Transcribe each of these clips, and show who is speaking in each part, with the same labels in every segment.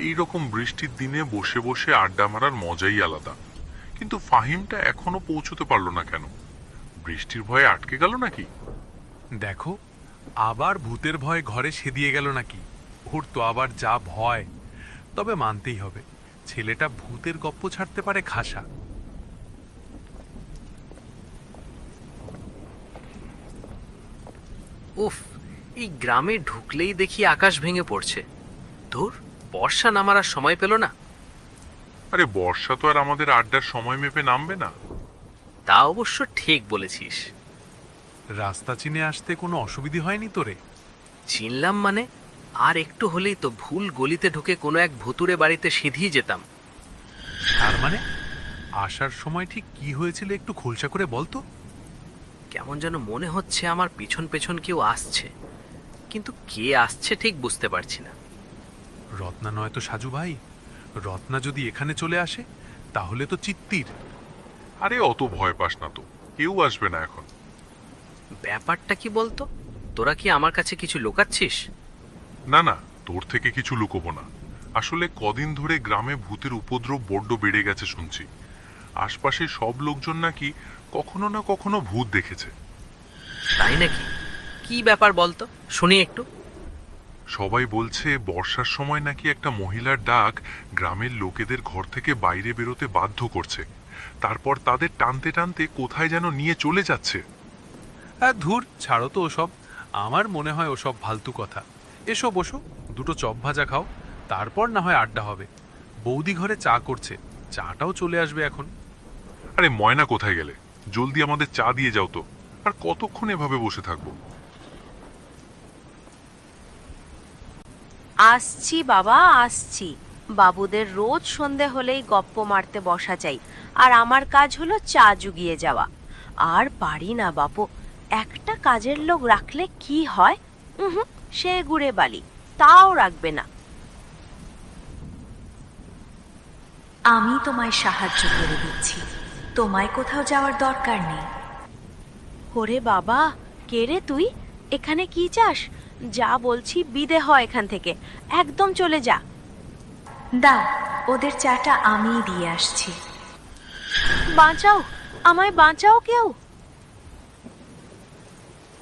Speaker 1: এই রকম বৃষ্টির দিনে বসে বসে আড্ডা মারার মজাই আলাদা। কিন্তু ফাহিমটা এখনো পৌঁছতে পারলো না কেন? বৃষ্টির ভয়ে আটকে গেল নাকি?
Speaker 2: দেখো, আবার ভূতের ভয়ে ঘরে সেদিয়ে গেল নাকি? ওর তো আবার যা ভয়। তবে মানতেই হবে, ছেলেটা ভূতের গপ্প ছাড়তে পারে খাসা।
Speaker 3: উফ, এই গ্রামে ঢুকলেই দেখি আকাশ ভেঙে পড়ছে। ধুর, বর্ষা নামার আর সময় পেল না।
Speaker 1: আরে বর্ষা তো আর আমাদের আড্ডার সময় মেপে নামবে না।
Speaker 3: তা অবশ্য ঠিক বলেছিস।
Speaker 2: রাস্তা চিনে আসতে কোনো অসুবিধে হয়নি তোরে?
Speaker 3: চিনলাম মানে? আর একটু হলেই তো ভুল গলিতে ঢুকে কোনো এক ভুতুরে বাড়িতে সিঁধিয়ে যেতাম।
Speaker 2: তার মানে আসার সময় ঠিক কি হয়েছিল একটু খোলসা করে বলতো।
Speaker 3: কেমন যেন মনে হচ্ছে আমার পিছন পেছন কেউ আসছে, কিন্তু কে আসছে ঠিক বুঝতে পারছি না।
Speaker 2: রত্না নয় তো সাজু ভাই? রত্না যদি এখানে চলে আসে তাহলে তো চিত্তির।
Speaker 1: আরে অত ভয় পাস না তো, কেউ আসবে না এখন।
Speaker 3: ব্যাপারটা কি বলতো? তোরা কি আমার কাছে কিছু লুকাচ্ছিস?
Speaker 1: না না, তোর থেকে কিছু লুকোবো না। আসলে কদিন ধরে গ্রামে ভূতের উপদ্রব বড্ড বেড়ে গেছে শুনছি। আশপাশে সব লোকজন নাকি কখনো না কখনো ভূত দেখেছে।
Speaker 3: তাই নাকি? কি ব্যাপার বলতো, শুনি একটু।
Speaker 1: সবাই বলছে বর্ষার সময় নাকি একটা মহিলার ডাক গ্রামের লোকেদের ঘর থেকে বাইরে বেরোতে বাধ্য করছে, তারপর তাদের টানতে টানতে কোথায় যেন নিয়ে চলে যাচ্ছে।
Speaker 2: ধুর, ছাড়ো তো ওসব। আমার মনে হয় ওসব ফালতু কথা। এসো বসো, দুটো চপ ভাজা খাও, তারপর না হয় আড্ডা হবে। বৌদি ঘরে চা করছে, চাটাও চলে আসবে এখন।
Speaker 1: আরে ময়না কোথায় গেলে? জলদি আমাদের চা দিয়ে যাও তো। আর কতক্ষণ এভাবে বসে থাকবো?
Speaker 4: আসছি বাবা, আসছি। বাবুদের রোজ সন্ধে হলেই গপ্প মারতে বসা চাই, আর আমার কাজ হলো চা জুগিয়ে যাওয়া। আর পারি না বাপু, একটা কাজের লোক রাখলে কি হয়? হুম, সে গুড়ে বালি, তাও রাখবে না।
Speaker 5: আমি তোমায় সাহায্য করে দিচ্ছি, তোমায় কোথাও যাওয়ার দরকার নেই।
Speaker 4: ওরে বাবা, কে রে তুই? এখানে কি চাস? যা বলছি বিদে হয় এখান থেকে, একদম চলে যা।
Speaker 5: দাও, ওদের চাটা আমিই দিয়ে আসছি।
Speaker 4: বাঁচাও, আমায় বাঁচাও কেউ।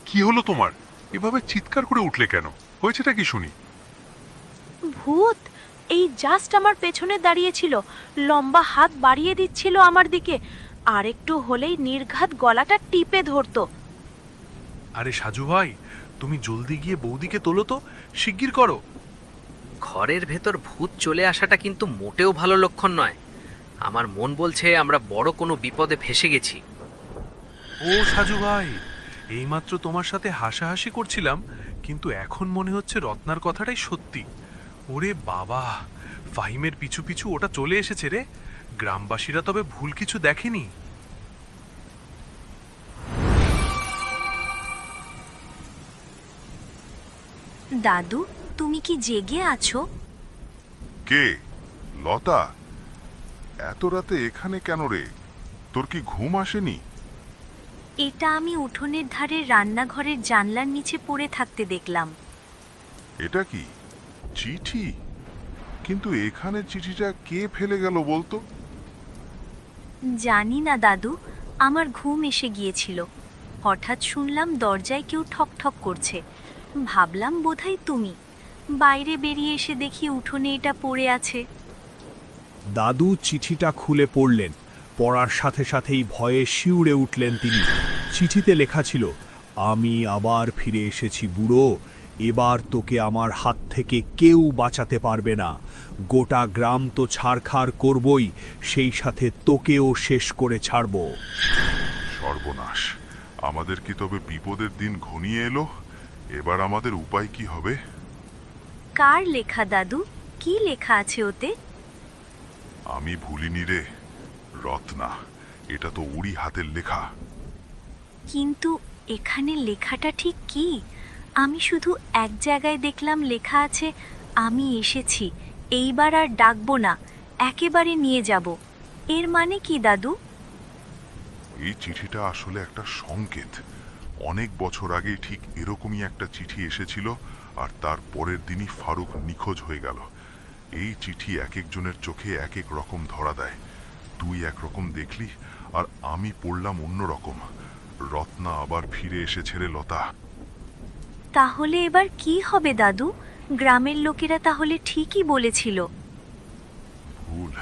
Speaker 1: কি হলো তোমার? এভাবে চিৎকার করে উঠলে কেন? হয়েছেটা কি শুনি?
Speaker 4: ভূত এই জাস্ট আমার পেছনে দাঁড়িয়েছিল, লম্বা হাত বাড়িয়ে দিচ্ছিল আমার দিকে, আর একটু হলেই নির্ঘাত গলাটা টিপে ধরতো।
Speaker 2: আরে সাজু ভাই, তুমি জলদি গিয়ে বৌদিকে তোলো তো, শিগগির করো।
Speaker 3: ঘরের ভেতর ভূত চলে আসাটা কিন্তু মোটেও ভালো লক্ষণ নয়। আমার মন বলছে আমরা বড় কোনো বিপদে ফেসে গেছি।
Speaker 2: ও সাজু ভাই, এইমাত্র তোমার সাথে হাসাহাসি করছিলাম, কিন্তু এখন মনে হচ্ছে রত্নার কথাটাই সত্যি। ওরে বাবা, ফাহিমের পিছু পিছু ওটা চলে এসেছে রে। গ্রামবাসীরা তবে ভুল কিছু দেখেনি।
Speaker 5: দাদু, তুমি কি জেগে আছো?
Speaker 6: কে? লতা? এত রাতে এখানে কেন রে? তোর কি ঘুম আসেনি?
Speaker 5: এটা আমি উঠোনের ধারে রান্নাঘরের জানলার নিচে পড়ে থাকতে দেখলাম।
Speaker 6: এটা কি চিঠি? কিন্তু এখানে চিঠিটা কে ফেলে গেল বলতো?
Speaker 5: জানি না দাদু, আমার ঘুম এসে গিয়েছিল। হঠাৎ শুনলাম দরজায় কেউ ঠক ঠক করছে, ভাবলাম বোধহয় তুমি। বাইরে বেরিয়ে এসে দেখি উঠোনে এটা পড়ে আছে।
Speaker 7: দাদু চিঠিটা খুলে পড়লেন। পড়ার সাথে সাথেই ভয়ে শিউরে উঠলেন তিনি। চিঠিতে লেখা ছিল, আমি আবার ফিরে এসেছি বুড়ো, এবার তোকে আমার হাত থেকে কেউ বাঁচাতে পারবে না। গোটা গ্রাম তো ছাড়খাড় করবই, সেই সাথে তোকেও শেষ করে ছাড়ব।
Speaker 6: সর্বনাশ! আমাদের কি তবে বিপদের দিন ঘনিয়ে এলো? এবার আমাদের উপায় কি হবে?
Speaker 5: কার লেখা দাদু? কি লেখা আছে ওতে?
Speaker 6: আমি ভুলিনি রে রত্না, এটা তো উড়ি হাতের লেখা।
Speaker 5: কিন্তু এখানে লেখাটা ঠিক কি? আমি শুধু এক জায়গায় দেখলাম লেখা আছে, আমি এসেছি, এইবার আর ডাকবো না, একেবারে নিয়ে যাব। এর মানে কি দাদু?
Speaker 6: এই চিঠিটা আসলে একটা সংকেত। অনেক বছর আগে ঠিক এরকমই একটা চিঠি এসেছিল, আর তার পরের দিনই ফারুক নিখোঁজ হয়ে গেল। এই চিঠি এক একজনের চোখে এক এক রকম ধরা দেয়। তুই একরকম দেখলি আর আমি পড়লাম অন্য রকম। রত্না আবার ফিরে এসেছে রে লতা।
Speaker 5: তাহলে এবার কি হবে দাদু? গ্রামের লোকেরা তাহলে ঠিকই বলেছিল।
Speaker 6: ভুল,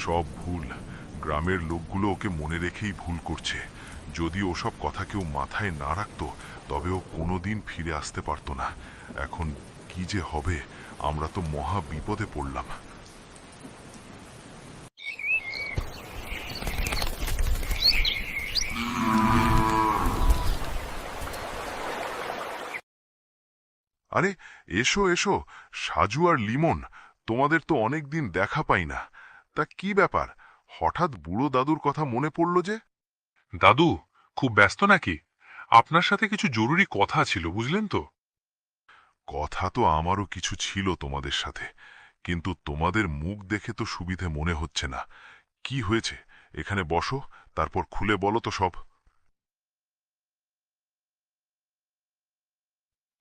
Speaker 6: সব ভুল। গ্রামের লোকগুলো ওকে মনে রেখেই ভুল করছে। যদি ওসব কথা কেউ মাথায় না রাখতো তবে ও কোনোদিন ফিরে আসতে পারতো না। এখন কি যে হবে, আমরা তো মহা বিপদে পড়লাম। আরে এসো এসো, সাজু আর লিমন, তোমাদের তো অনেক দিন দেখা পাই না। তা কি ব্যাপার, হঠাৎ বুড়ো দাদুর কথা মনে পড়ল যে?
Speaker 1: দাদু খুব ব্যস্ত নাকি? আপনার সাথে কিছু জরুরি কথা ছিল, বুঝলেন তো?
Speaker 6: কথা তো আমারও কিছু ছিল তোমাদের সাথে, কিন্তু তোমাদের মুখ দেখে তো সুবিধে মনে হচ্ছে না। কি হয়েছে, এখানে বসো, তারপর খুলে বলো তো সব।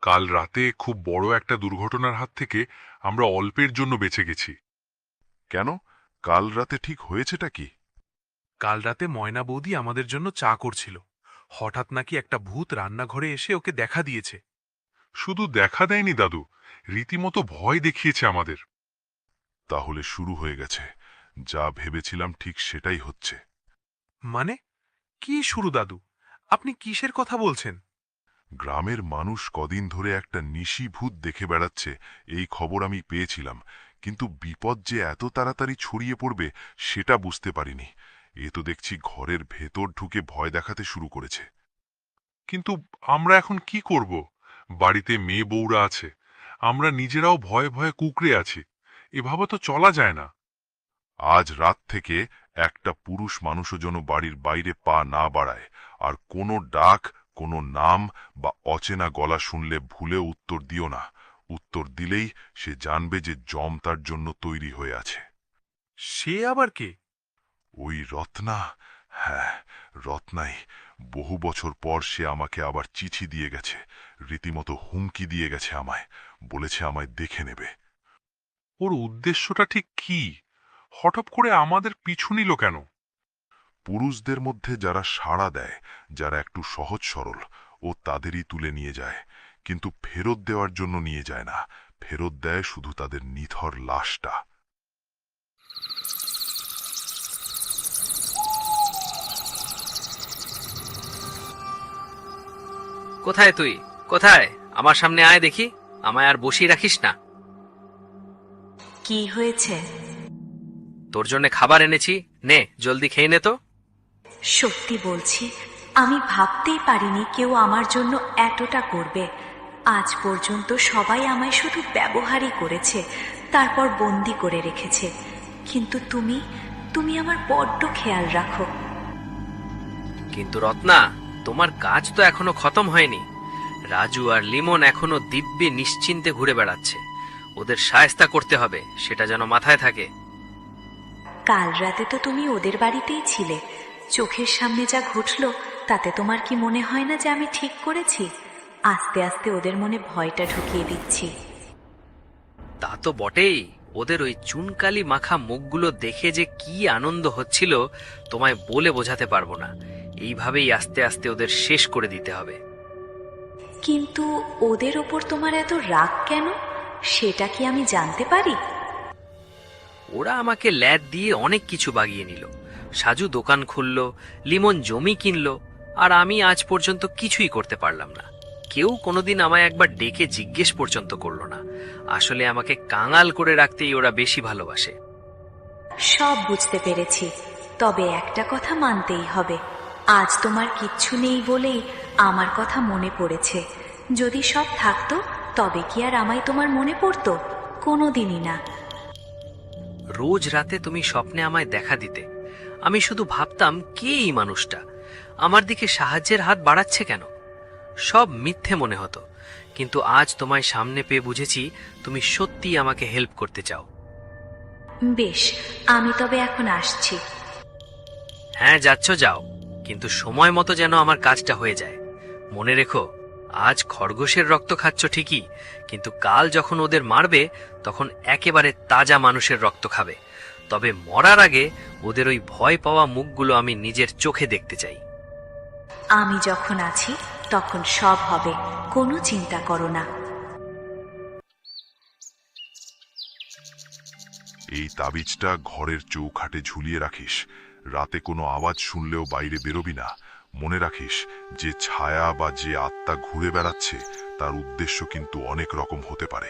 Speaker 1: কাল রাতে খুব বড় একটা দুর্ঘটনার হাত থেকে আমরা অল্পের জন্য বেঁচে গেছি।
Speaker 6: কেন, কাল রাতে ঠিক হয়েছেটা কি?
Speaker 2: কাল রাতে ময়না বৌদি আমাদের জন্য চা করছিল। হঠাৎ নাকি একটা ভূত রান্নাঘরে এসে ওকে দেখা দিয়েছে।
Speaker 1: শুধু দেখা দেয়নি দাদু, রীতিমতো ভয় দেখিয়েছে আমাদের।
Speaker 6: তাহলে শুরু হয়ে গেছে। যা ভেবেছিলাম ঠিক সেটাই হচ্ছে।
Speaker 2: মানে কি শুরু দাদু? আপনি কিসের কথা বলছেন?
Speaker 6: গ্রামের মানুষ কদিন ধরে একটা নিশি ভূত দেখে বেড়াচ্ছে, এই খবর আমি পেয়েছিলাম, কিন্তু বিপদ যে এত তাড়াতাড়ি ছড়িয়ে পড়বে সেটা বুঝতে পারিনি। এ তো দেখছি ঘরের ভেতর ঢুকে ভয় দেখাতে শুরু করেছে।
Speaker 1: কিন্তু আমরা এখন কি করব? বাড়িতে মেয়ে বউরা আছে, আমরা নিজেরাও ভয়ে ভয়ে কুঁকড়ে আছি। এভাবে তো চলা যায় না।
Speaker 6: আজ রাত থেকে একটা পুরুষ মানুষও যেন বাড়ির বাইরে পা না বাড়ায়, আর কোনো ডাক, কোনো নাম বা অচেনা গলা শুনলে ভুলে উত্তর দিও না। উত্তর দিলেই সে জানবে যে যম তার জন্য তৈরি হয়ে আছে।
Speaker 2: সে আবার কে?
Speaker 6: ওই রত্না। হ্যাঁ, রত্নাই। বহু বছর পর সে আমাকে আবার চিঠি দিয়ে গেছে, রীতিমতো হুমকি দিয়ে গেছে আমায়, বলেছে আমায় দেখে নেবে।
Speaker 1: ওর উদ্দেশ্যটা ঠিক কি? হঠাৎ করে আমাদের পিছু নিল কেন?
Speaker 6: পুরুষদের মধ্যে যারা সাড়া দেয়, যারা একটু সহজ সরল, ও তাদেরই তুলে নিয়ে যায়, কিন্তু ফেরত দেওয়ার জন্য নিয়ে যায় না। ফেরত দেয় শুধু তাদের নিথর লাশটা।
Speaker 3: কোথায় তুই? কোথায়? আমার সামনে আয় দেখি। আমায় আর বসিয়ে রাখিস না।
Speaker 5: কি হয়েছে?
Speaker 3: তোর জন্য খাবার এনেছি, নে জলদি খেয়ে নে তো।
Speaker 5: সত্যি বলছি, আমি ভাবতেই পারিনি কেউ আমার জন্য এতটা করবে। আজ পর্যন্ত সবাই আমায় শুধু ব্যবহারই করেছে, তারপর বন্দি করে রেখেছে। কিন্তু তুমি আমার বড্ড খেয়াল রাখো।
Speaker 3: কিন্তু রত্না, তোমার কাজ তো এখনো খতম হয়নি। রাজু আর লিমন এখনো দিব্যি নিশ্চিন্তে ঘুরে বেড়াচ্ছে। ওদের শায়েস্তা করতে হবে, সেটা যেন মাথায় থাকে।
Speaker 5: কাল রাতে তো তুমি ওদের বাড়িতেই ছিলে। চোখের সামনে যা ঘটলো তাতে তোমার কি মনে হয় না যে আমি ঠিক করেছি? আস্তে আস্তে ওদের মনে ভয়টা ঢুকিয়ে দিচ্ছি।
Speaker 3: তা তো বটেই। ওদের ওই চুনকালি মাখা মুখগুলো দেখে যে কি আনন্দ হচ্ছিল তোমায় বলে বোঝাতে পারবো না। এইভাবেই আস্তে আস্তে ওদের শেষ করে দিতে হবে।
Speaker 5: কিন্তু ওদের ওপর তোমার এত রাগ কেন, সেটা কি আমি জানতে পারি?
Speaker 3: ওরা আমাকে ল্যাদ দিয়ে অনেক কিছু বাগিয়ে নিল। সাজু দোকান খুলল, লিমন জমি কিনল, আর আমি আজ পর্যন্ত কিছুই করতে পারলাম না। কেউ কোনোদিন আমায় একবার ডেকে জিজ্ঞেস পর্যন্ত করলো না। আসলে আমাকে কাঙাল করে রাখতেই ওরা বেশি ভালোবাসে।
Speaker 5: সব বুঝতে পেরেছি, তবে একটা কথা মানতেই হবে। আজ তোমার কিচ্ছু নেই বলেই আমার কথা মনে পড়েছে। যদি সব থাকতো তবে কি আর আমায় তোমার মনে পড়তো? কোনোদিনই না।
Speaker 3: রোজ রাতে তুমি স্বপ্নে আমায় দেখা দিতে। আমি শুধু ভাবতাম, কে এই মানুষটা, আমার দিকে সাহায্যের হাত বাড়াচ্ছে কেন? সব মিথ্যে মনে হতো, কিন্তু আজ তোমায় সামনে পেয়ে বুঝেছি তুমি সত্যিই আমাকে হেল্প করতে চাও।
Speaker 5: বেশ, আমি তবে এখন আসছি।
Speaker 3: হ্যাঁ যাচ্ছ যাও, কিন্তু সময় মতো যেন আমার কাজটা হয়ে যায়। মনে রেখো, আজ খরগোশের রক্ত খাচ্ছ ঠিকই, কিন্তু কাল যখন ওদের মারবে তখন একেবারে তাজা মানুষের রক্ত খাবে। তবে মরার আগে ওদের ওই ভয় পাওয়া মুখগুলো আমি নিজের চোখে দেখতে চাই।
Speaker 5: আমি যখন আছি তখন সব হবে, কোনো চিন্তা করো না।
Speaker 6: এই তাবিজটা ঘরের চৌখাটে ঝুলিয়ে রাখিস। রাতে কোনো আওয়াজ শুনলেও বাইরে বেরোবি না। মনে রাখিস, যে ছায়া বা যে আত্মা ঘুরে বেড়াচ্ছে তার উদ্দেশ্য কিন্তু অনেক রকম হতে পারে।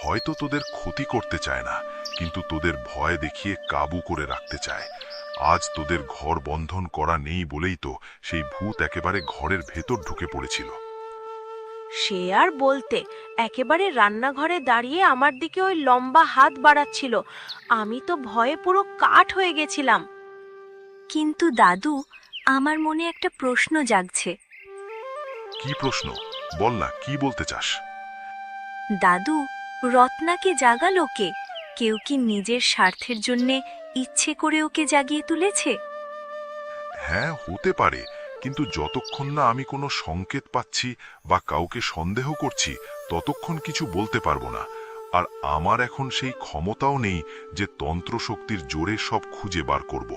Speaker 6: হয়তো তোদের ক্ষতি করতে চায় না, কিন্তু তোদের ভয় দেখিয়ে কাবু করে রাখতে চায়। আজ তোদের ঘর বন্ধন করা নেই বলেই তো সেই ভূত একেবারে ঘরের ভেতর ঢুকে পড়েছিল।
Speaker 4: সে আর বলতে, একেবারে রান্নাঘরে দাঁড়িয়ে আমার দিকে ওই লম্বা হাত বাড়াচ্ছিল। আমি তো ভয়ে পুরো কাঠ হয়ে গেছিলাম।
Speaker 5: কিন্তু দাদু, আমার মনে একটা প্রশ্ন জাগছে।
Speaker 6: কি প্রশ্ন? বল না, কি বলতে চাস?
Speaker 5: দাদু, রত্নাকে জাগালো কে? কেউ কি নিজের স্বার্থের জন্যে ইচ্ছে করে ওকে জাগিয়ে তুলেছে?
Speaker 6: হ্যাঁ, হতে পারে, কিন্তু যতক্ষণ না আমি কোনো সংকেত পাচ্ছি বা কাউকে সন্দেহ করছি ততক্ষণ কিছু বলতে পারবো না। আর আমার এখন সেই ক্ষমতাও নেই যে তন্ত্রশক্তির জোরে সব খুঁজে বার করব।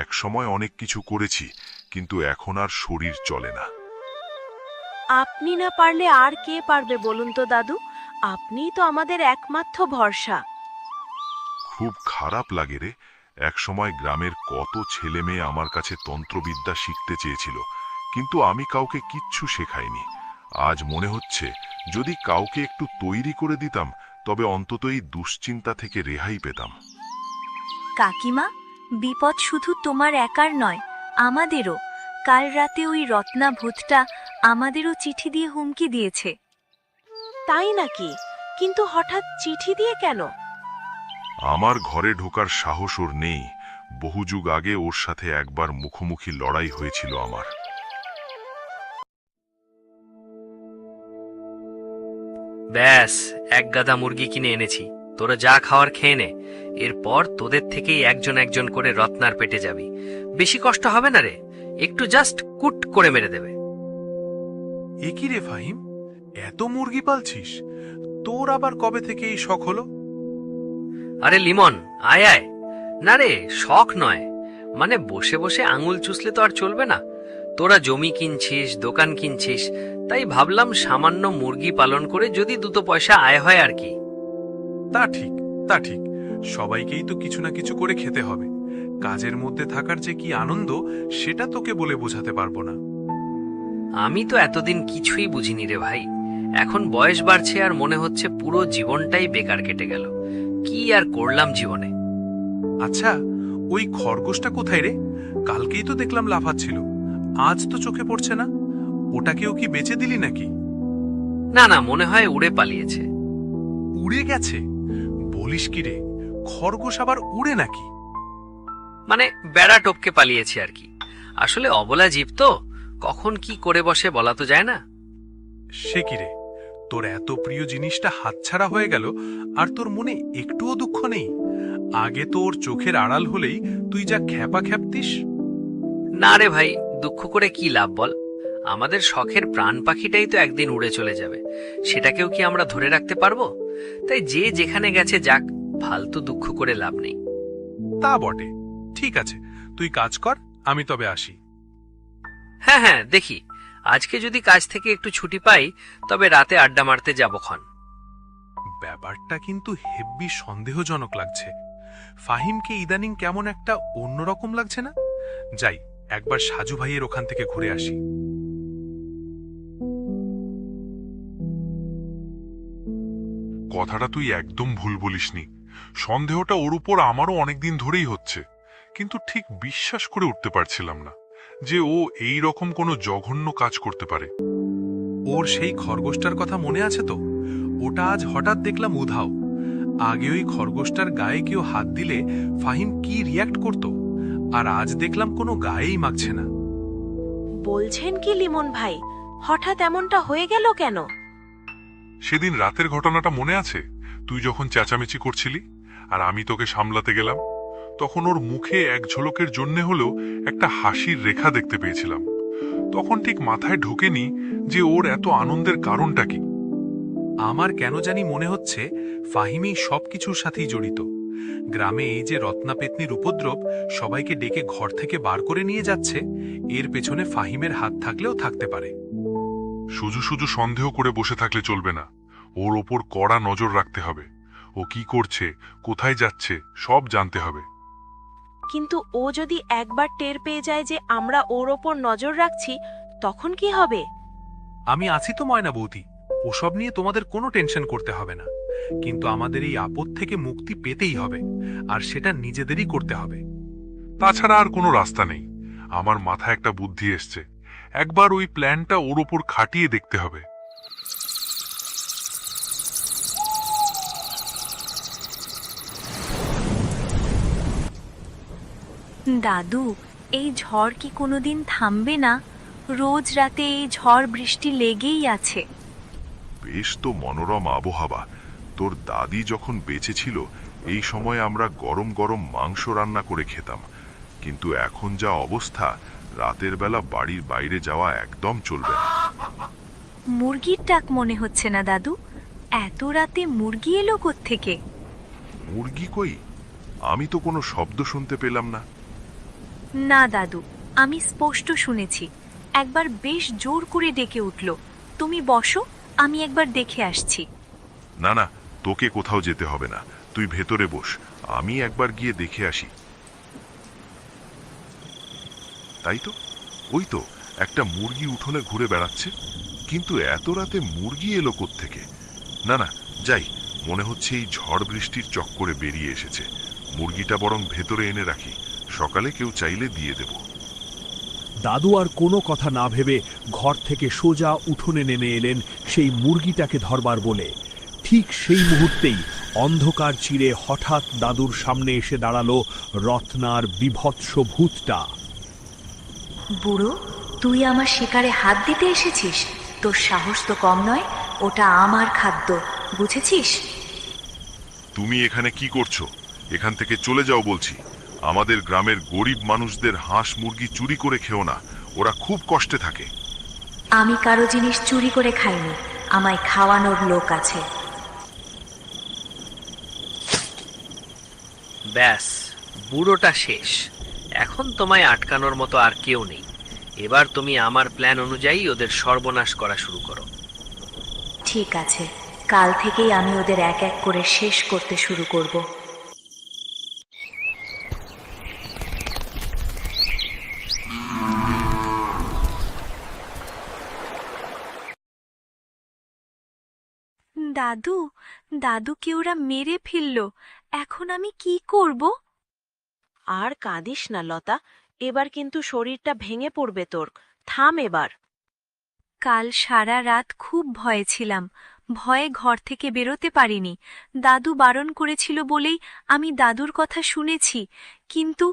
Speaker 6: এক সময় অনেক কিছু করেছি, কিন্তু এখন আর শরীর চলে না।
Speaker 4: আপনি না পারলে আর কে পারবে বলুন তো দাদু? আপনিই তো আমাদের একমাত্র ভরসা।
Speaker 6: খুব খারাপ লাগে রে। এক সময় গ্রামের কত ছেলে মেয়ে আমার কাছে তন্ত্রবিদ্যা শিখতে চেয়েছিল, কিন্তু আমি কাউকে কিচ্ছু শেখাইনি। আজ মনে হচ্ছে যদি কাউকে একটু তৈরি করে দিতাম তবে অন্তত এই দুশ্চিন্তা থেকে রেহাই পেতাম।
Speaker 5: কাকিমা, বিপদ শুধু তোমার একার নয়, আমাদেরও। কাল রাতে ওই রত্না ভূতটা আমাদেরও চিঠি দিয়ে হুমকি দিয়েছে।
Speaker 4: তাই নাকি? কিন্তু হঠাৎ চিঠি দিয়ে কেন?
Speaker 6: আমার ঘরে ঢোকার সাহস ওর নেই। বহু যুগ আগে ওর সাথে একবার মুখোমুখি লড়াই হয়েছিল আমার।
Speaker 3: ব্যাস, এক গাদা মুরগি কিনে এনেছি, তোরা যা খাওয়ার খেয়ে নে। এরপর তোদের থেকেই একজন একজন করে রত্নার পেটে যাবি। বেশি কষ্ট হবে না রে, একটু জাস্ট কুট করে মেরে দেবে।
Speaker 2: এ কি রে ফাহিম, এত মুরগি পালছিস? তোর আবার কবে থেকে এই শখ হলো?
Speaker 3: আরে লিমন, আয় আয়। না রে, শখ নয়, মানে বসে বসে আঙুল চুষলে তো আর চলবে না। তোরা জমি কিনছিস, দোকান কিনছিস, তাই ভাবলাম সামান্য মুরগি পালন করে যদি দুটো পয়সা আয় হয় আর কি।
Speaker 2: তা ঠিক, তা ঠিক। সবাইকেই তো কিছু না কিছু করে খেতে হবে। কাজের মধ্যে থাকার যে কি আনন্দ, সেটা তোকে বলে বোঝাতে পারবো না।
Speaker 3: আমি তো এতদিন কিছুই বুঝিনি রে ভাই। এখন বয়স বাড়ছে আর মনে হচ্ছে পুরো জীবনটাই বেকার কেটে গেল। কি আর করলাম জীবনে।
Speaker 2: আচ্ছা, ওই খরগোশটা কোথায় রে? কালকেই তো দেখলাম লাফাচ্ছিল, আজ তো চোখে পড়ছে না। ওটাকেও কি বেচে দিলি নাকি?
Speaker 3: না না, মনে হয় উড়ে পালিয়েছে।
Speaker 2: উড়ে গেছে? বলিস কি রে, খরগোশ আবার উড়ে নাকি?
Speaker 3: মানে বেড়া টপকে পালিয়েছে আর কি। আসলে অবলা জীব তো, কখন কি করে বসে বলা তো যায় না।
Speaker 2: সে কি রে, তোর এত প্রিয় জিনিসটা হাতছাড়া হয়ে গেল আর তোর মনে একটুও দুঃখ নেই? আগে তো ওর চোখের আড়াল হলেই তুই যা খ্যাপা খ্যাপতিস।
Speaker 3: না রে ভাই, দুঃখ করে কি লাভ বল? আমাদের শখের প্রাণ পাখিটাই তো একদিন উড়ে চলে যাবে, সেটাকেও কি আমরা ধরে রাখতে পারবো? তাই যে যেখানে গেছে যাক, ফালতু দুঃখ করে লাভ নেই।
Speaker 2: তা বটে। ঠিক আছে, তুই কাজ কর, আমি তবে আসি।
Speaker 3: হ্যাঁ হ্যাঁ, দেখি আজকে যদি কাজ থেকে একটু ছুটি পাই তবে রাতে আড্ডা মারতে যাবো ক্ষণ।
Speaker 2: ব্যাপারটা কিন্তু হেব্বি সন্দেহজনক লাগছে। ফাহিমকে ইদানিং কেমন একটা অন্যরকম লাগছে না? যাই, একবার সাজু ভাইয়ের ওখান থেকে ঘুরে আসি।
Speaker 1: কথাটা তুই একদম ভুল বলিসনি। সন্দেহটা ওর উপর আমারও অনেকদিন ধরেই হচ্ছে, কিন্তু ঠিক বিশ্বাস করে উঠতে পারছিলাম না যে ও এই রকম কোনো জঘন্য কাজ করতে পারে।
Speaker 2: ওর সেই খরগোশটার কথা মনে আছে তো? ওটা আজ হঠাৎ দেখলাম উধাও। আগে ওই খরগোশটার গায়ে কেউ হাত দিলে ফাহিম কি রিয়াক্ট করত, আর আজ দেখলাম কোনো গায়েই মাগছে না।
Speaker 4: বলছেন কি লিমন ভাই, হঠাৎ এমনটা হয়ে গেল কেন?
Speaker 1: সেদিন রাতের ঘটনাটা মনে আছে? তুই যখন চেঁচামেচি করছিলি আর আমি তোকে সামলাতে গেলাম, তখন ওর মুখে এক ঝলকের জন্যে হলেও একটা হাসির রেখা দেখতে পেয়েছিলাম। তো তখন ঠিক মাথায় ঢোকেনি যে ওর এত আনন্দের কারণটা কি।
Speaker 2: আমার কেন জানি মনে হচ্ছে ফাহিমই সবকিছুর সাথেই জড়িত। গ্রামে এই যে রত্নাপেতনির উপদ্রব, সবাইকে ডেকে ঘর থেকে বার করে নিয়ে যাচ্ছে, এর পেছনে ফাহিমের হাত থাকলেও থাকতে পারে।
Speaker 1: শুধু শুধু সন্দেহ করে বসে থাকলে চলবে না, ওর ওপর কড়া নজর রাখতে হবে। ও কি করছে, কোথায় যাচ্ছে, সব জানতে হবে।
Speaker 4: কিন্তু ও যদি একবার টের পেয়ে যায় যে আমরা ওর ওপর নজর রাখছি, তখন কি হবে?
Speaker 2: আমি আছি তো ময়না বৌদি, ওসব নিয়ে তোমাদের কোনো টেনশন করতে হবে না। কিন্তু আমাদের এই আপদ থেকে মুক্তি পেতেই হবে, আর সেটা নিজেদেরই করতে হবে।
Speaker 1: তাছাড়া আর কোনো রাস্তা নেই। আমার মাথায় একটা বুদ্ধি এসছে, একবার ওই প্ল্যানটা ওর ওপর খাটিয়ে দেখতে হবে।
Speaker 5: দাদু, এই ঝড় কি কোনোদিন থামবে না? রোজ রাতে এই ঝড় বৃষ্টি লেগেই আছে।
Speaker 6: বেশ তো মনোরম আবহাওয়া। তোর দাদি যখন বেঁচে ছিল, এই সময় আমরা গরম গরম মাংস রান্না করে খেতাম। কিন্তু এখন যা অবস্থা, রাতের বেলা বাড়ির বাইরে যাওয়া একদম চলবে না।
Speaker 5: মুরগির ডাক মনে হচ্ছে না দাদু? এত রাতে মুরগি এলো কোত্থেকে?
Speaker 6: মুরগি কই? আমি তো কোনো শব্দ শুনতে পেলাম না।
Speaker 5: না দাদু, আমি স্পষ্ট শুনেছি। একবার বেশ জোর করে ডেকে উঠল। তুমি বসো, আমি একবার দেখে আসছি।
Speaker 6: না না, তোকে কোথাও যেতে হবে না, তুই ভেতরে বস, আমি একবার গিয়ে দেখে আসি। তাই তো, ওই তো একটা মুরগি উঠোনে ঘুরে বেড়াচ্ছে। কিন্তু এত রাতে মুরগি এলো কোত্থেকে? না না, যাই, মনে হচ্ছে এই ঝড় বৃষ্টির চক্করে বেরিয়ে এসেছে। মুরগিটা বরং ভেতরে এনে রাখি, সকালে কেউ চাইলে দিয়ে দেব।
Speaker 7: দাদু আর কোনো কথা না ভেবে ঘর থেকে সোজা উঠোনে নেমে এলেন সেই মুরগিটাকে ধরবার বলে। ঠিক সেই মুহূর্তেই অন্ধকার চিরে হঠাৎ দাদুর সামনে এসে দাঁড়ালো রত্নার বিভৎস ভূতটা।
Speaker 5: বুড়ো, তুই আমার শিকারে হাত দিতে এসেছিস? তোর সাহস তো কম নয়। ওটা আমার খাদ্য, বুঝেছিস?
Speaker 6: তুমি এখানে কি করছো? এখান থেকে চলে যাও বলছি। আমাদের গ্রামের গরিব মানুষদের হাঁস মুরগি চুরি করে খেও না, ওরা খুব কষ্টে থাকে।
Speaker 5: আমি কারো জিনিস চুরি করে খাইনি, আমায় খাওয়ানোর লোক আছে।
Speaker 3: ব্যাস, বুড়োটা শেষ। এখন তোমায় আটকানোর মতো আর কেউ নেই। এবার তুমি আমার প্ল্যান অনুযায়ী ওদের সর্বনাশ করা শুরু করো।
Speaker 5: ঠিক আছে, কাল থেকেই আমি ওদের এক এক করে শেষ করতে শুরু করব। দাদু, দাদুকে ওরা মেরে ফেলল। এখন আমি কি করব?
Speaker 4: আর কাঁদিস না লতা, এবার কিন্তু শরীরটা ভেঙে পড়বে তোর। থাম এবার।
Speaker 5: কাল সারা রাত খুব ভয়ে ছিলাম, ভয়ে ঘর থেকে বেরোতে পারিনি। দাদু বারণ করেছিল বলেই আমি দাদুর কথা শুনেছি। কিন্তু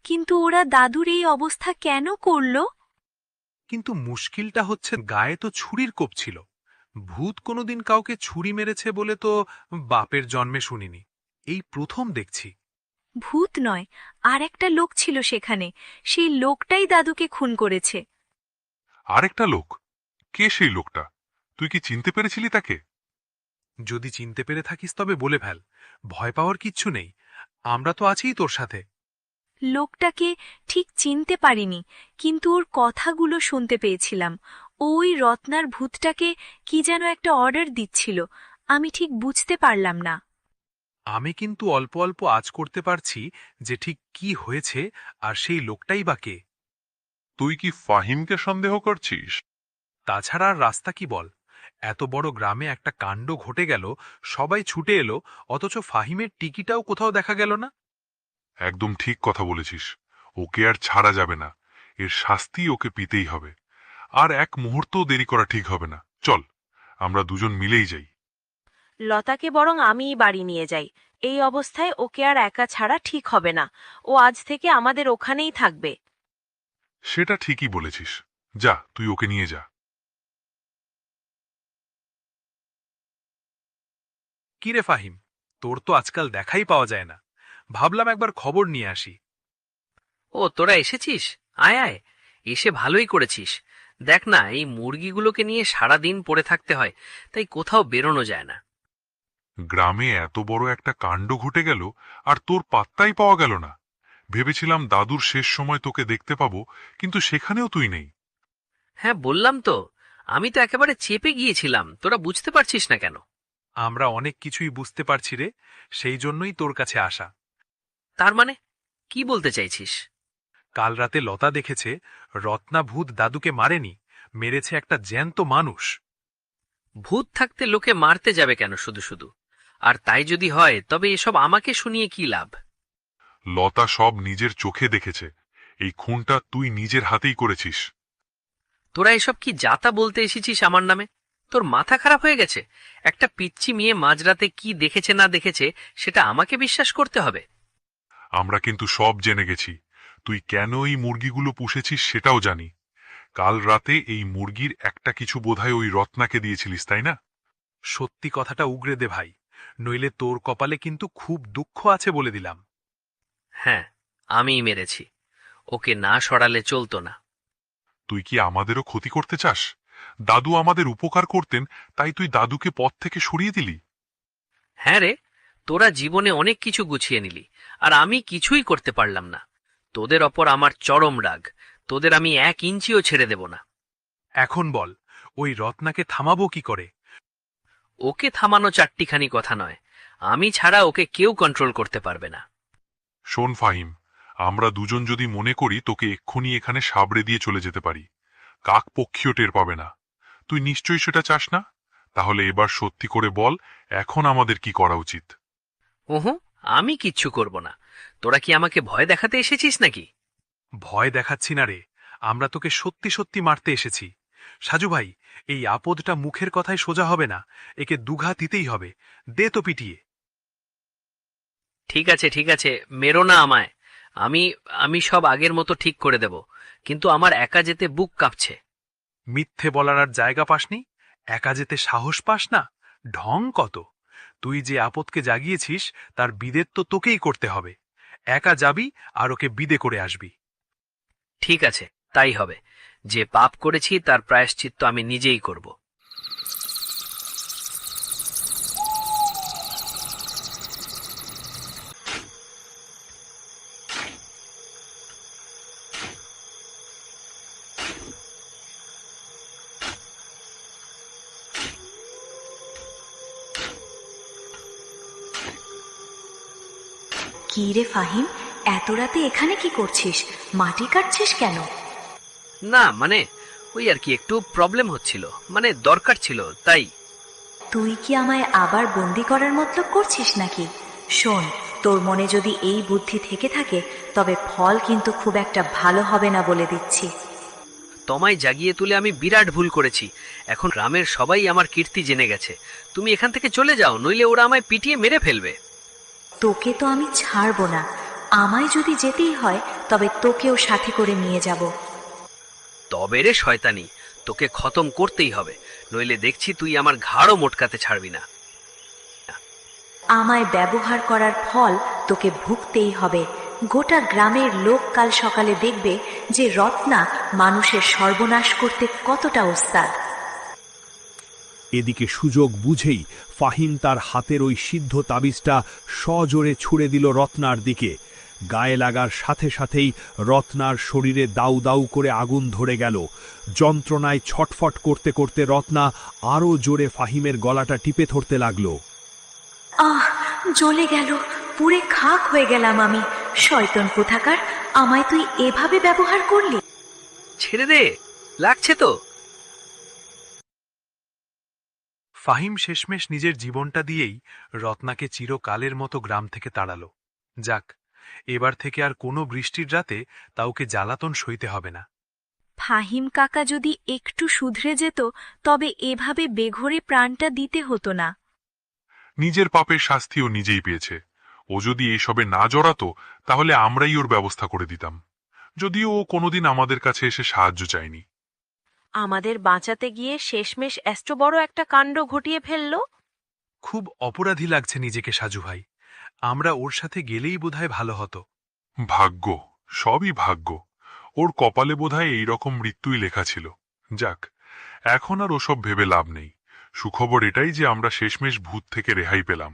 Speaker 5: কিন্তু ওরা দাদুর এই অবস্থা কেন করল?
Speaker 2: কিন্তু মুশকিলটা হচ্ছে, গায়ে তো ছুরির কোপ ছিল। ভূত কোনোদিন কাউকে ছুরি মেরেছে বলে তো বাপের জন্মে শুনিনি, এই প্রথম দেখছি।
Speaker 5: ভূত নয়, আর একটা লোক ছিল সেখানে। সেই লোকটাই দাদুকে খুন করেছে।
Speaker 1: আরেকটা লোক? কে সেই লোকটা? তুই কি চিনতে পেরেছিলি তাকে?
Speaker 2: যদি চিনতে পেরে থাকিস তবে বলে ফেল, ভয় পাওয়ার কিচ্ছু নেই, আমরা তো আছিই তোর সাথে।
Speaker 5: লোকটাকে ঠিক চিনতে পারিনি, কিন্তু ওর কথাগুলো শুনতে পেয়েছিলাম। ওই রত্নার ভূতটাকে কি যেন একটা অর্ডার দিচ্ছিল, আমি ঠিক বুঝতে পারলাম না।
Speaker 2: আমি কিন্তু অল্প অল্প আজ করতে পারছি যে ঠিক কি হয়েছে, আর সেই লোকটাই বা কে।
Speaker 1: তুই কি ফাহিমকে সন্দেহ করছিস?
Speaker 2: তাছাড়া আর রাস্তা কি বল? এত বড় গ্রামে একটা কাণ্ড ঘটে গেল, সবাই ছুটে এলো, অথচ ফাহিমের টিকিটাও কোথাও দেখা গেল না।
Speaker 1: একদম ঠিক কথা বলেছিস। ওকে আর ছাড়া যাবে না, এর শাস্তি ওকে পেতেই হবে। আর এক মুহূর্তও দেরি করা ঠিক হবে না। চল, আমরা দুজন মিলেই যাই।
Speaker 4: লতাকে বরং আমিই বাড়ি নিয়ে যাই। এই অবস্থায় ওকে আর একা ছাড়া ঠিক হবে না। ও আজ থেকে আমাদের ওখানেই থাকবে।
Speaker 1: সেটা ঠিকই বলেছিস। যা, তুই ওকে নিয়ে যা।
Speaker 2: কিরে ফাহিম, তোর তো আজকাল দেখাই পাওয়া যায় না, ভাবলাম একবার খবর নিয়ে আসি।
Speaker 3: ও, তোরা এসেছিস? আয় আয়, এসে ভালোই করেছিস। দেখ না, এই মুরগিগুলোকে নিয়ে সারা দিন পড়ে থাকতে হয়, তাই কোথাও বেরোনো যায় না।
Speaker 1: গ্রামে এত বড় একটা কাণ্ড ঘটে গেল, আর তোর পাত্তাই পাওয়া গেল না। ভেবেছিলাম দাদুর শেষ সময় তোকে দেখতে পাবো, কিন্তু সেখানেও তুই নেই।
Speaker 3: হ্যাঁ, বললাম তো, আমি তো একেবারে চেপে গিয়েছিলাম, তোরা বুঝতে পারছিস না কেন?
Speaker 2: আমরা অনেক কিছুই বুঝতে পারছি রে, সেই জন্যই তোর কাছে আসা।
Speaker 3: তার মানে কি বলতে চাইছিস?
Speaker 2: কাল রাতে লতা দেখেছে রত্না ভূত দাদুকে মারেনি, মেরেছে একটা জ্যান্ত মানুষ।
Speaker 3: ভূত থাকতে লোকে মারতে যাবে কেন শুধু শুধু? আর তাই যদি হয় তবে এসব আমাকে শুনিয়ে কি লাভ?
Speaker 1: লতা সব নিজের চোখে দেখেছে। এই খুনটা তুই নিজের হাতেই করেছিস।
Speaker 3: তোরা এসব কি যাতা বলতে এসেছিস আমার নামে? তোর মাথা খারাপ হয়ে গেছে? একটা পিচ্চি মেয়ে মাঝরাতে কি দেখেছে না দেখেছে সেটা আমাকে বিশ্বাস করতে হবে?
Speaker 1: আমরা কিন্তু সব জেনে গেছি। তুই কেন এই মুরগিগুলো পুষেছিস সেটাও জানি। কাল রাতে এই মুরগির একটা কিছু বোধহয় ওই রত্নাকে দিয়েছিলিস, তাই না?
Speaker 2: সত্যি কথাটা উগরে দে ভাই, নইলে তোর কপালে কিন্তু খুব দুঃখ আছে বলে দিলাম।
Speaker 3: হ্যাঁ, আমিই মেরেছি। ওকে না সরালে চলতো না।
Speaker 1: তুই কি আমাদেরও ক্ষতি করতে চাস? দাদু আমাদের উপকার করতেন, তাই তুই দাদুকে পথ থেকে সরিয়ে দিলি।
Speaker 3: হ্যাঁ রে, তোরা জীবনে অনেক কিছু গুছিয়ে নিলি, আর আমি কিছুই করতে পারলাম না। তোদের ওপর আমার চরম রাগ। তোদের আমি 1 ইঞ্চিও ছেড়ে দেব না।
Speaker 2: এখন বল, ওই রত্নাকে থামাবো কি করে?
Speaker 3: ওকে থামানো চারটিখানি কথা নয়, আমি ছাড়া ওকে কেউ কন্ট্রোল করতে পারবে না।
Speaker 1: শোন ফাহিম, আমরা দুজন যদি মনে করি তোকে এক্ষুনি এখানে সাবড়ে দিয়ে চলে যেতে পারি, কাক পক্ষীও টের পাবে না। তুই নিশ্চয়ই সেটা চাস না? তাহলে এবার সত্যি করে বল, এখন আমাদের কি করা উচিত?
Speaker 3: ওহো, আমি কিচ্ছু করব না। তোরা কি আমাকে ভয় দেখাতে এসেছিস নাকি?
Speaker 2: ভয় দেখাচ্ছি না রে, আমরা তোকে সত্যি সত্যি মারতে এসেছি। সাজু ভাই, এই আপদটা মুখের কথায় সোজা হবে না, একে দুঘা দিতেই হবে। দে তো পিটিয়ে।
Speaker 3: ঠিক আছে ঠিক আছে, মেরো না আমায়। আমি আমি সব আগের মতো ঠিক করে দেব, কিন্তু আমার একা যেতে বুক কাঁপছে।
Speaker 2: মিথ্যে বলার আর জায়গা পাসনি? একা যেতে সাহস পাস না? ঢং কত! তুই যে আপদকে জাগিয়েছিস তার বিদেত তো তোকেই করতে হবে। একা যাবি আর ওকে বিদে করে আসবি।
Speaker 3: ঠিক আছে, তাই হবে। যে পাপ করেছি তার প্রায়শ্চিত্ত আমি নিজেই করব।
Speaker 5: কি রে ফাহিম, এত রাতে এখানে কি করছিস? মাটি কাটছিস কেন?
Speaker 3: না মানে, ওই আর কি, একটু প্রবলেম হচ্ছিল, মানে দরকার ছিল তাই।
Speaker 5: তুই কি আমায় আবার বন্দি করার মতলব করছিস নাকি? শোন, তোর মনে যদি এই বুদ্ধি থেকে থাকে তবে ফল কিন্তু খুব একটা ভালো হবে না বলে দিচ্ছি।
Speaker 3: তোমায় জাগিয়ে তুলে আমি বিরাট ভুল করেছি। এখন গ্রামের সবাই আমার কীর্তি জেনে গেছে। তুমি এখান থেকে চলে যাও, নইলে ওরা আমায় পিটিয়ে মেরে ফেলবে।
Speaker 5: তোকে তো আমি ছাড়বো না। আমায় যদি যেতেই হয় তবে তোকেও সাথে করে নিয়ে যাব।
Speaker 3: তবে রে শয়তানি, তোকে খতম করতেই হবে, নইলে দেখছি তুই আমার ঘাড়ও মোটকাতে ছাড়বি না।
Speaker 5: আমায় ব্যবহার করার ফল তোকে ভুগতেই হবে। গোটা গ্রামের লোক কাল সকালে দেখবে যে রত্না মানুষের সর্বনাশ করতে কতটা ওস্তাদ।
Speaker 7: এদিকে সুযোগ বুঝেই ফাহিম তার হাতের ওই সিদ্ধ তাবিজটা সজোরে ছুড়ে দিল রত্নার দিকে। গায়ে লাগার সাথে সাথেই রত্নার শরীরে দাউ দাউ করে আগুন ধরে গেল। যন্ত্রণায় ছটফট করতে করতে রত্না আরও জোরে ফাহিমের গলাটা টিপে ধরতে লাগল।
Speaker 5: আহ, জ্বলে গেল, পুড়ে খাক হয়ে গেলাম আমি। শয়তান কোথাকার, আমায় তুই এভাবে ব্যবহার করলি?
Speaker 3: ছেড়ে দে, লাগছে তো।
Speaker 2: ফাহিম শেষমেশ নিজের জীবনটা দিয়েই রত্নাকে চিরকালের মতো গ্রাম থেকে তাড়ালো। যাক, এবার থেকে আর কোনো বৃষ্টির রাতে তাওকে জ্বালাতন সইতে হবে না।
Speaker 5: ফাহিম কাকা যদি একটু শুধরে যেত তবে এভাবে বেঘরে প্রাণটা দিতে হতো না।
Speaker 1: নিজের পাপের শাস্তিও নিজেই পেয়েছে। ও যদি এসবে না জড়াতো তাহলে আমরাই ওর ব্যবস্থা করে দিতাম, যদিও ও কোনোদিন আমাদের কাছে এসে সাহায্য চায়নি।
Speaker 4: আমাদের বাঁচাতে গিয়ে শেষমেশ এত বড় একটা কাণ্ড ঘটিয়ে ফেললো।
Speaker 2: খুব অপরাধী লাগছে নিজেকে সাজু ভাই। আমরা ওর সাথে গেলেই বোধহয় ভালো হতো।
Speaker 1: ভাগ্য, সবই ভাগ্য। ওর কপালে বোধহয় এইরকম মৃত্যুই লেখা ছিল। যাক, এখন আর ওসব ভেবে লাভ নেই। সুখবর এটাই যে আমরা শেষমেশ ভূত থেকে রেহাই পেলাম।